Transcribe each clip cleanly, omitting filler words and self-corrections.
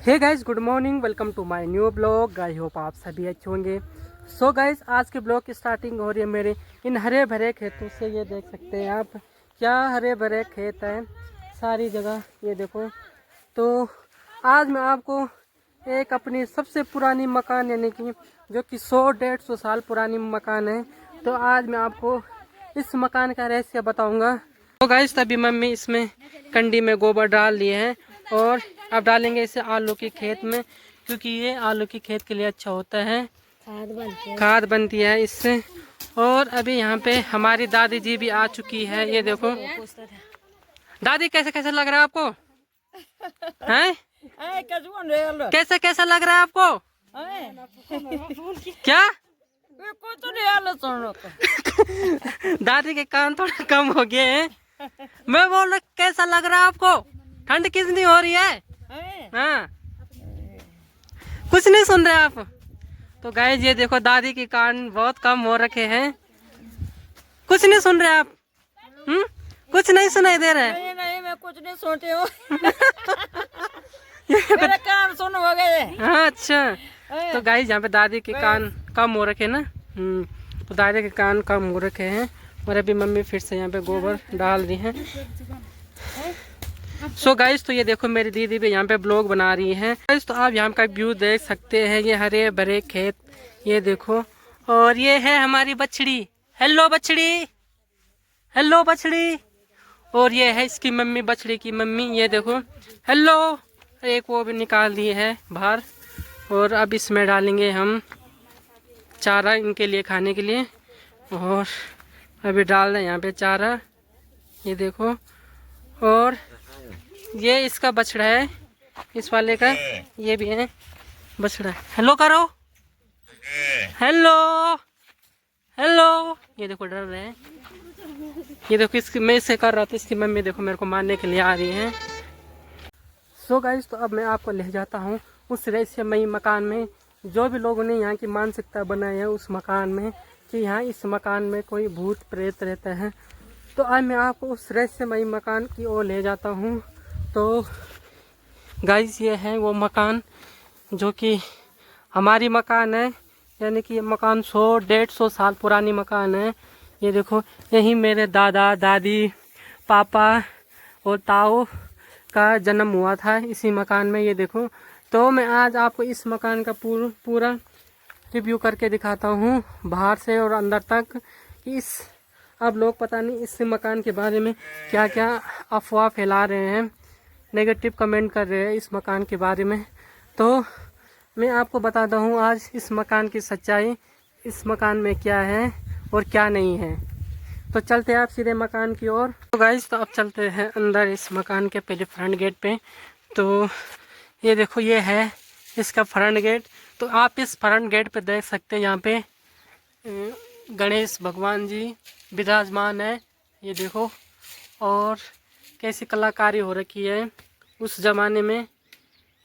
Hey guys, good morning, welcome to my new blog. I hope आप सभी अच्छे होंगे। सो गाइस, आज के ब्लॉग की स्टार्टिंग हो रही है मेरे इन हरे भरे खेतों से। ये देख सकते हैं आप, क्या हरे भरे खेत हैं सारी जगह, ये देखो। तो आज मैं आपको एक अपनी सबसे पुरानी मकान, यानी कि जो कि 100-150 साल पुरानी मकान है, तो आज मैं आपको इस मकान का रहस्य बताऊंगा। तो गाइस, तभी मम्मी इसमें कंडी में गोबर डाल लिए हैं और अब डालेंगे इसे आलू की खेत में, क्योंकि ये आलू की खेत के लिए अच्छा होता है, खाद बनती है इससे। और अभी यहाँ पे हमारी दादी जी भी आ चुकी है, ये देखो। दादी, कैसे कैसे लग रहा है आपको? हैं? कैसे कैसा लग रहा है आपको? क्या? दादी के कान थोड़ा कम हो गए हैं। मैं बोल रहा, कैसा लग रहा है आपको? ठंड कितनी हो रही है? हाँ, कुछ नहीं सुन रहे आप? तो गाइस, ये देखो, दादी के कान बहुत कम हो रखे हैं। कुछ नहीं सुन रहे आप? कुछ नहीं सुनाई दे रहा है? नहीं, मैं कुछ नहीं सुनती हूँ। मेरे कान सुन हो गए। हाँ, अच्छा। तो गाइस, यहाँ पे दादी के कान कम हो रखे ना। तो दादी के कान कम हो रखे हैं और अभी मम्मी फिर से यहाँ पे गोबर डाल रही हैं। सो गाइस, तो ये देखो, मेरी दीदी भी यहाँ पे ब्लॉग बना रही है। गाइस, तो आप यहाँ का व्यू देख सकते हैं, ये हरे भरे खेत, ये देखो। और ये है हमारी बछड़ी। हेलो बछड़ी, हेलो बछड़ी। और ये है इसकी मम्मी, बछड़ी की मम्मी, ये देखो। हेलो। एक वो भी निकाल दी है बाहर। और अब इसमें डालेंगे हम चारा इनके लिए, खाने के लिए। और अभी डाल दें यहाँ पे चारा, ये देखो। और ये इसका बछड़ा है, इस वाले का, ये भी है बछड़ा। हेलो करो, हेलो हेलो। ये देखो, डर रहे हैं। ये देखो, इसकी मैं इसे कर रहा था, इसकी मम्मी देखो मेरे को मारने के लिए आ रही है। सो गाइस, तो अब मैं आपको ले जाता हूँ उस रहस्यमयी मकान में, जो भी लोगों ने यहाँ की मानसिकता बनाई है उस मकान में, कि यहाँ इस मकान में कोई भूत प्रेत रहता है। तो आज मैं आपको उस रहस्यमयी मकान की ओर ले जाता हूँ। तो गाइस, ये है वो मकान जो कि हमारी मकान है, यानी कि ये मकान 100-150 साल पुरानी मकान है। ये देखो, यही मेरे दादा दादी, पापा और ताऊ का जन्म हुआ था इसी मकान में, ये देखो। तो मैं आज आपको इस मकान का पूरा रिव्यू करके दिखाता हूँ, बाहर से और अंदर तक। इस अब लोग पता नहीं इस मकान के बारे में क्या क्या अफवाह फैला रहे हैं, नेगेटिव कमेंट कर रहे हैं इस मकान के बारे में। तो मैं आपको बताता हूँ आज इस मकान की सच्चाई, इस मकान में क्या है और क्या नहीं है। तो चलते हैं आप सीधे मकान की ओर। तो गाइस, तो अब चलते हैं अंदर इस मकान के पहले फ्रंट गेट पे। तो ये देखो, ये है इसका फ्रंट गेट। तो आप इस फ्रंट गेट पे देख सकते हैं, यहाँ पे गणेश भगवान जी विराजमान है, ये देखो। और कैसी कलाकारी हो रखी है उस ज़माने में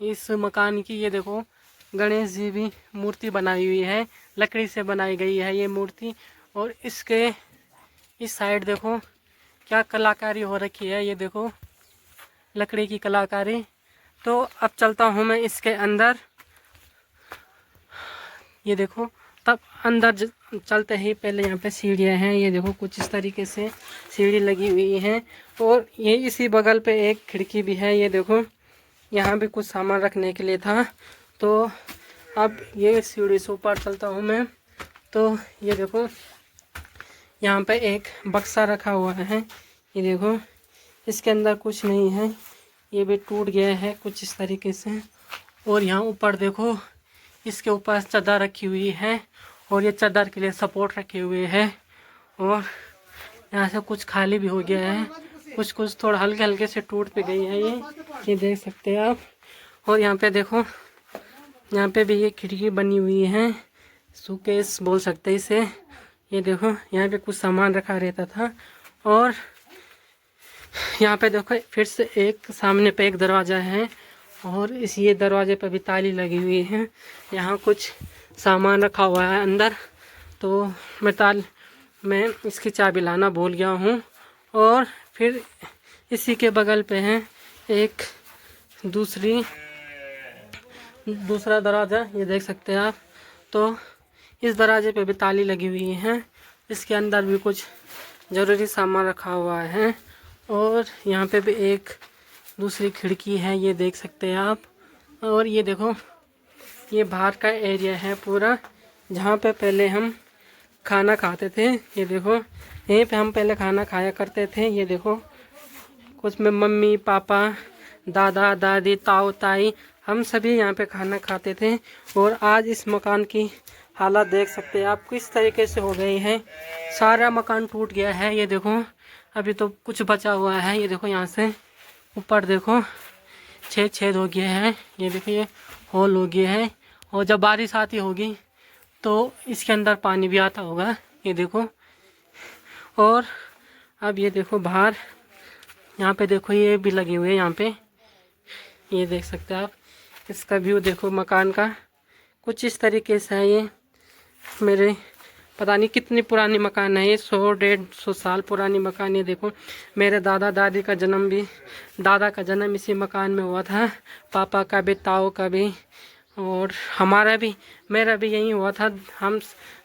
इस मकान की, ये देखो। गणेश जी भी मूर्ति बनाई हुई है, लकड़ी से बनाई गई है ये मूर्ति। और इसके इस साइड देखो क्या कलाकारी हो रखी है, ये देखो, लकड़ी की कलाकारी। तो अब चलता हूँ मैं इसके अंदर, ये देखो। तब अंदर चलते ही पहले यहाँ पे सीढ़ियाँ हैं, ये देखो, कुछ इस तरीके से सीढ़ी लगी हुई हैं। और ये इसी बगल पे एक खिड़की भी है, ये देखो, यहाँ भी कुछ सामान रखने के लिए था। तो अब ये सीढ़ी से ऊपर चलता हूँ मैं। तो ये देखो, यहाँ पे एक बक्सा रखा हुआ है, ये देखो। इसके अंदर कुछ नहीं है, ये भी टूट गया है कुछ इस तरीके से। और यहाँ ऊपर देखो, इसके ऊपर चादर रखी हुई है और ये चादर के लिए सपोर्ट रखे हुए हैं। और यहाँ से कुछ खाली भी हो गया है, कुछ कुछ थोड़ा हल्के हल्के से टूट पे गई है ये देख सकते हैं आप। और यहाँ पे देखो, यहाँ पे भी ये खिड़की बनी हुई है, शोकेस बोल सकते हैं इसे। ये देखो, यहाँ पे कुछ सामान रखा रहता था। और यहाँ पे देखो, फिर से एक सामने पे एक दरवाज़ा है और इस ये दरवाजे पे भी ताली लगी हुई है। यहाँ कुछ सामान रखा हुआ है अंदर। तो मैं इसकी चाबी लाना भूल गया हूँ। और फिर इसी के बगल पे है एक दूसरी दूसरा दरवाज़ा ये देख सकते हैं आप। तो इस दरवाजे पे भी ताली लगी हुई है। इसके अंदर भी कुछ ज़रूरी सामान रखा हुआ है। और यहाँ पे भी एक दूसरी खिड़की है, ये देख सकते हैं आप। और ये देखो, ये बाहर का एरिया है पूरा, जहाँ पे पहले हम खाना खाते थे। ये देखो, यहीं पे हम पहले खाना खाया करते थे। ये देखो, कुछ में मम्मी पापा, दादा दादी, ताऊ ताई, हम सभी यहाँ पे खाना खाते थे। और आज इस मकान की हालत देख सकते हैं आप किस तरीके से हो गई है। सारा मकान टूट गया है। ये देखो, अभी तो कुछ बचा हुआ है। ये देखो, यहाँ से ऊपर देखो 6 छेद हो गए हैं। ये देखो, ये होल हो गया है। और जब बारिश आती होगी तो इसके अंदर पानी भी आता होगा। ये देखो, और अब ये देखो बाहर, यहाँ पे देखो ये भी लगे हुए हैं यहाँ पे। ये देख सकते हैं आप। इसका व्यू देखो मकान का कुछ इस तरीके से है। ये मेरे पता नहीं कितनी पुरानी मकान है ये, 100-150 साल पुरानी मकान। ये देखो, मेरे दादा दादी का जन्म भी, दादा का जन्म इसी मकान में हुआ था, पापा का भी, ताऊ का भी, और हमारा भी, मेरा भी यही हुआ था। हम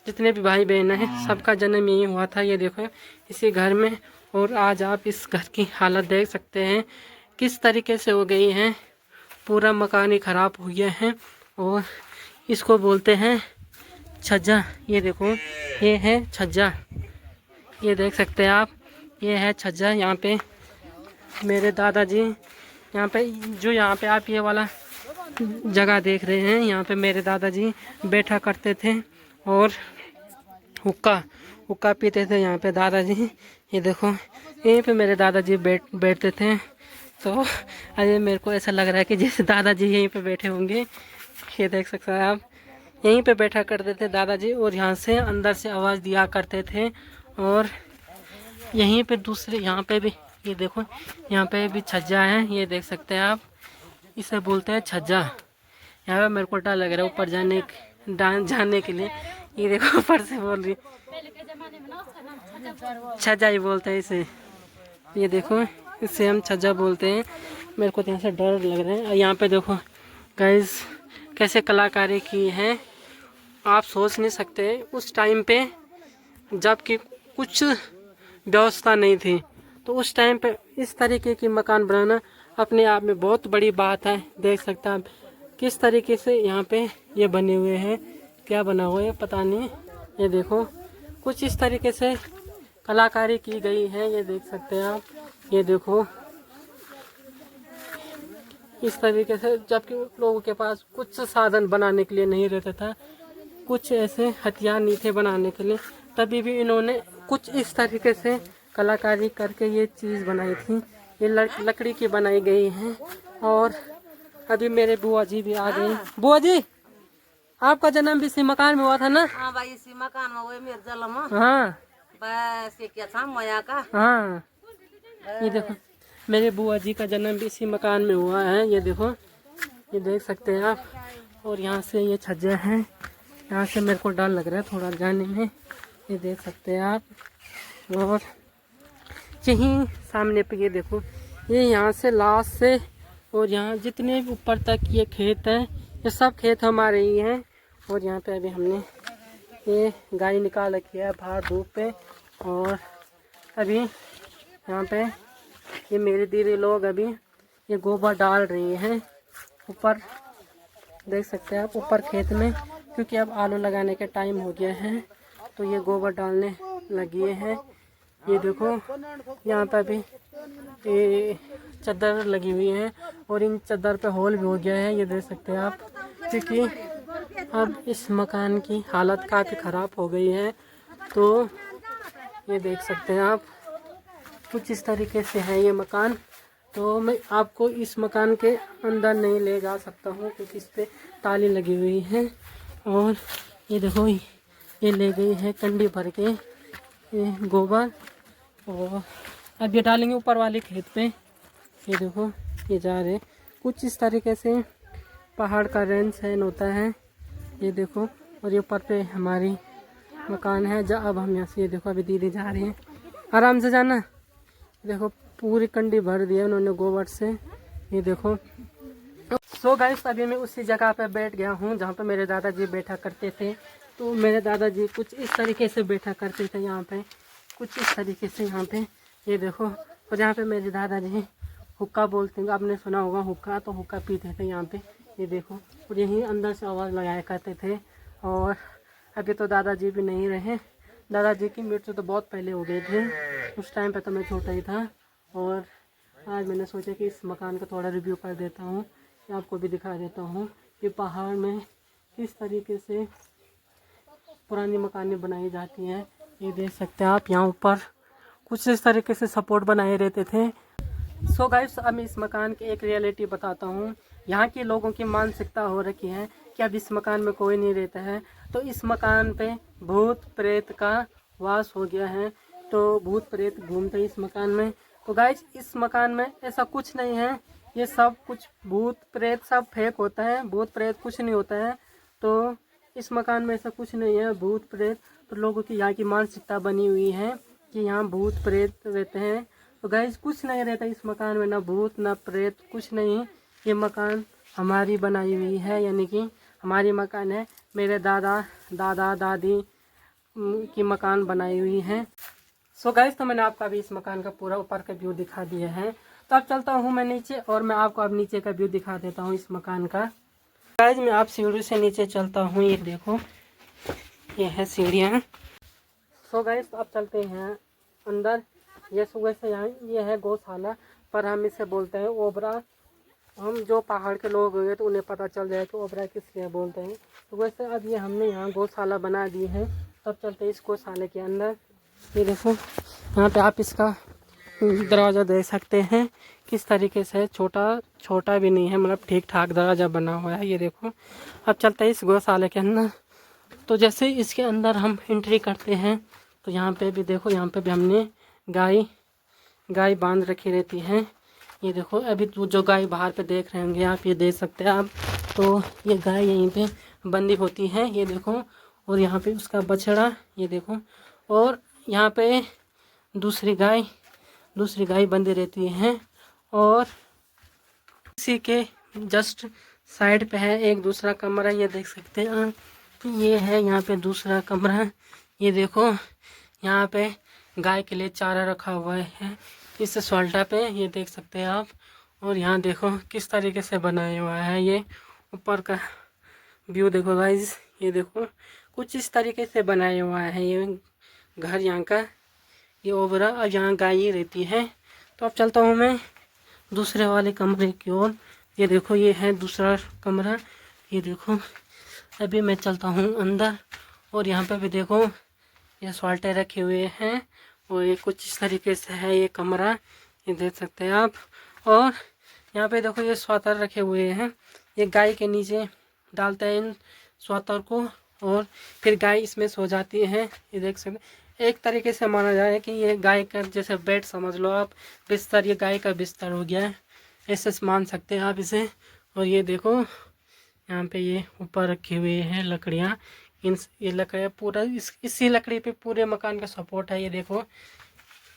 जितने भी भाई बहन हैं सबका जन्म यही हुआ था। ये देखो, इसी घर में। और आज आप इस घर की हालत देख सकते हैं किस तरीके से हो गई है। पूरा मकान ही ख़राब हो गया है। और इसको बोलते हैं छज्जा। ये देखो, ये है छज्जा, ये देख सकते हैं आप। ये है छज्जा। यहाँ पे मेरे दादाजी, यहाँ पे जो यहाँ पे आप ये वाला जगह देख रहे हैं, यहाँ पे मेरे दादाजी बैठा करते थे और हुक्का पीते थे यहाँ पे दादाजी। ये देखो, यहीं पे मेरे दादाजी बैठते थे। तो अरे मेरे को ऐसा लग रहा है कि जैसे दादाजी यहीं पे बैठे होंगे। ये देख सकते हैं आप, यहीं पे बैठा करते थे दादाजी, और यहाँ से अंदर से आवाज़ दिया करते थे। और यहीं पे दूसरे, यहाँ पे भी ये देखो, यहाँ पे भी छज्जा है। ये देख सकते हैं आप, इसे बोलते हैं छज्जा। यहाँ पे मेरे को डर लग रहा है ऊपर जाने के लिए। ये देखो, ऊपर से बोल रही, छज्जा ही बोलते हैं इसे। ये देखो, इसे हम छज्जा बोलते हैं। मेरे को तो यहाँ से डर लग रहा है। यहाँ पे देखो गाइस, कैसे कलाकारी की है, आप सोच नहीं सकते। उस टाइम पे जबकि कुछ व्यवस्था नहीं थी, तो उस टाइम पे इस तरीके की मकान बनाना अपने आप में बहुत बड़ी बात है। देख सकते हैं आप किस तरीके से यहाँ पे ये बने हुए हैं। क्या बना हुआ है पता नहीं। ये देखो, कुछ इस तरीके से कलाकारी की गई है। ये देख सकते हैं आप। ये देखो, इस तरीके से, जबकि लोगों के पास कुछ साधन बनाने के लिए नहीं रहता था, कुछ ऐसे हथियार नहीं थे बनाने के लिए, तभी भी इन्होंने कुछ इस तरीके से कलाकारी करके ये चीज़ बनाई थी। ये लकड़ी की बनाई गई है। और अभी मेरे बुआ जी भी आ गए। बुआ जी, आपका जन्म भी इसी मकान में हुआ था ना? हाँ भाई, इसी मकान में हुए मेरे जन्म। हाँ बस ये क्या था माया का। हाँ, ये देखो, मेरे बुआ जी का जन्म भी इसी मकान में हुआ है। ये देखो, ये देख सकते हैं आप। और यहाँ से ये छज्जा है, यहाँ से मेरे को डर लग रहा है थोड़ा जाने में। ये देख सकते हैं आप। और यहीं सामने पे ये देखो, ये यहाँ से लास्ट से और यहाँ जितने भी ऊपर तक ये खेत है, ये सब खेत हमारे ही हैं। और यहाँ पे अभी हमने ये गाय निकाल रखी है बाहर धूप पे। और अभी यहाँ पे ये मेरी दीदी लोग अभी ये गोबर डाल रही हैं ऊपर, देख सकते हैं आप, ऊपर खेत में, क्योंकि अब आलू लगाने के टाइम हो गया है, तो ये गोबर डालने लगी हैं। ये देखो, यहाँ पर भी ये चादर लगी हुई है और इन चादर पे होल भी हो गया है। ये देख सकते हैं आप, क्योंकि अब इस मकान की हालत काफ़ी ख़राब हो गई है। तो ये देख सकते हैं आप, कुछ इस तरीके से है ये मकान। तो मैं आपको इस मकान के अंदर नहीं ले जा सकता हूँ, क्योंकि इस पर ताली लगी हुई है। और ये देखो, ये ले गई है कंडी भर के ये गोबर, और अब ये डालेंगे ऊपर वाले खेत पे। ये देखो, ये जा रहे कुछ इस तरीके से पहाड़ का रहन सहन होता है। ये देखो, और ये ऊपर पे हमारी मकान है। अब हम यहाँ से, ये देखो, अभी दीदी जा रही हैं, आराम से जाना। देखो, पूरी कंडी भर दी है उन्होंने गोबर से। ये देखो, सो गाइस अभी मैं उसी जगह पे बैठ गया हूँ जहाँ पे मेरे दादाजी बैठा करते थे। तो मेरे दादाजी कुछ इस तरीके से बैठा करते थे यहाँ पे, कुछ इस तरीके से यहाँ पे, ये देखो। और यहाँ पे मेरे दादाजी हुक्का बोलते हैं, आपने सुना होगा हुक्का, तो हुक्का पीते थे यहाँ पे, ये देखो। और यहीं अंदर से आवाज़ लगाया करते थे। और अभी तो दादाजी भी नहीं रहे, दादाजी की मृत्यु तो बहुत पहले हो गई थी, उस टाइम पे तो मैं छोटा ही था। और आज मैंने सोचा कि इस मकान का थोड़ा रिव्यू कर देता हूँ, आपको भी दिखा देता हूँ कि पहाड़ में किस तरीके से पुरानी मकानें बनाई जाती हैं। ये देख सकते हैं आप, यहाँ ऊपर कुछ इस तरीके से सपोर्ट बनाए रहते थे। सो गाइस अब मैं इस मकान की एक रियलिटी बताता हूँ। यहाँ के लोगों की मानसिकता हो रखी है कि अब इस मकान में कोई नहीं रहता है, तो इस मकान पे भूत प्रेत का वास हो गया है। तो भूत प्रेत घूमते हैं इस मकान में। तो गाइस इस मकान में ऐसा कुछ नहीं है, ये सब कुछ भूत प्रेत सब फेक होता है, भूत प्रेत कुछ नहीं होता है। तो इस मकान में ऐसा कुछ नहीं है भूत प्रेत। तो लोगों की यहाँ की मानसिकता बनी हुई है कि यहाँ भूत प्रेत रहते हैं। तो गाइस कुछ नहीं रहता इस मकान में, ना भूत ना प्रेत, कुछ नहीं। ये मकान हमारी बनाई हुई है, यानी कि हमारी मकान है, मेरे दादा दादी की मकान बनाई हुई है। सो गाइस तो मैंने आपको अभी इस मकान का पूरा ऊपर का व्यू दिखा दिया है। तो अब चलता हूँ मैं नीचे और मैं आपको अब नीचे का व्यू दिखा देता हूँ इस मकान का। गाइस मैं आप सीढ़ी से नीचे चलता हूँ, ये देखो ये है सीढ़ियाँ। सो गाइस अब चलते हैं अंदर। ये सुबह से यहाँ ये है गौशाला, पर हम इसे बोलते हैं ओबरा। हम जो पहाड़ के लोग हुए तो उन्हें पता चल जाए कि ओबरा किस लिए बोलते हैं। तो वैसे अब ये हमने यहाँ गौशाला बना दी है। तब चलते हैं इस गौशाले के अंदर। ये देखो यहाँ पे आप इसका दरवाज़ा देख सकते हैं किस तरीके से, छोटा भी नहीं है, मतलब ठीक ठाक दरवाज़ा बना हुआ है। ये देखो अब चलते हैं इस गौशाले के अंदर। तो जैसे इसके अंदर हम एंट्री करते हैं तो यहाँ पे भी देखो, यहाँ पे भी हमने गाय बांध रखी रहती है। ये देखो अभी जो गाय बाहर पे देख रहे होंगे आप, ये देख सकते हैं आप। तो ये गाय यहीं पे बंदी होती है, ये देखो। और यहाँ पे उसका बछड़ा, ये देखो। और यहाँ पे दूसरी गाय बंदी रहती है। और इसी के जस्ट साइड पे है एक दूसरा कमरा, ये देख सकते हैं आप। ये है यहाँ पे दूसरा कमरा, ये देखो। यहाँ पे गाय के लिए चारा रखा हुआ है इस सोल्टा पे, ये देख सकते हैं आप। और यहाँ देखो किस तरीके से बनाया हुआ है, ये ऊपर का व्यू देखो गाइस। ये देखो कुछ इस तरीके से बनाया हुआ है ये घर यहाँ का, ये ओबरा। और यहाँ गाय ही रहती है। तो अब चलता हूँ मैं दूसरे वाले कमरे की ओर। ये देखो ये है दूसरा कमरा, ये देखो। अभी मैं चलता हूँ अंदर और यहाँ पे भी देखो ये सोल्टे रखे हुए हैं। और ये कुछ इस तरीके से है ये कमरा, ये देख सकते हैं आप। और यहाँ पे देखो ये स्वातर रखे हुए हैं, ये गाय के नीचे डालते हैं इन स्वातर को और फिर गाय इसमें सो जाती है, ये देख सकते हैं। एक तरीके से माना जाए कि ये गाय का जैसे बेड समझ लो आप, बिस्तर, ये गाय का बिस्तर हो गया है, ऐसे मान सकते हैं आप इसे। और ये देखो यहाँ पे ये ऊपर रखी हुई है लकड़ियाँ, ये लकड़ियाँ पूरा इसी लकड़ी पे पूरे मकान का सपोर्ट है। ये देखो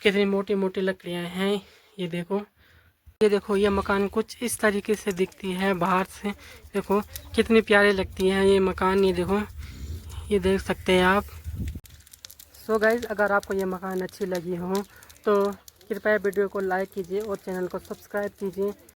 कितनी मोटी मोटी लकड़ियाँ हैं, ये देखो। ये मकान कुछ इस तरीके से दिखती है बाहर से, देखो कितनी प्यारी लगती है ये मकान, ये देखो, ये देख सकते हैं आप। सो गाइज अगर आपको ये मकान अच्छी लगी हो तो कृपया वीडियो को लाइक कीजिए और चैनल को सब्सक्राइब कीजिए।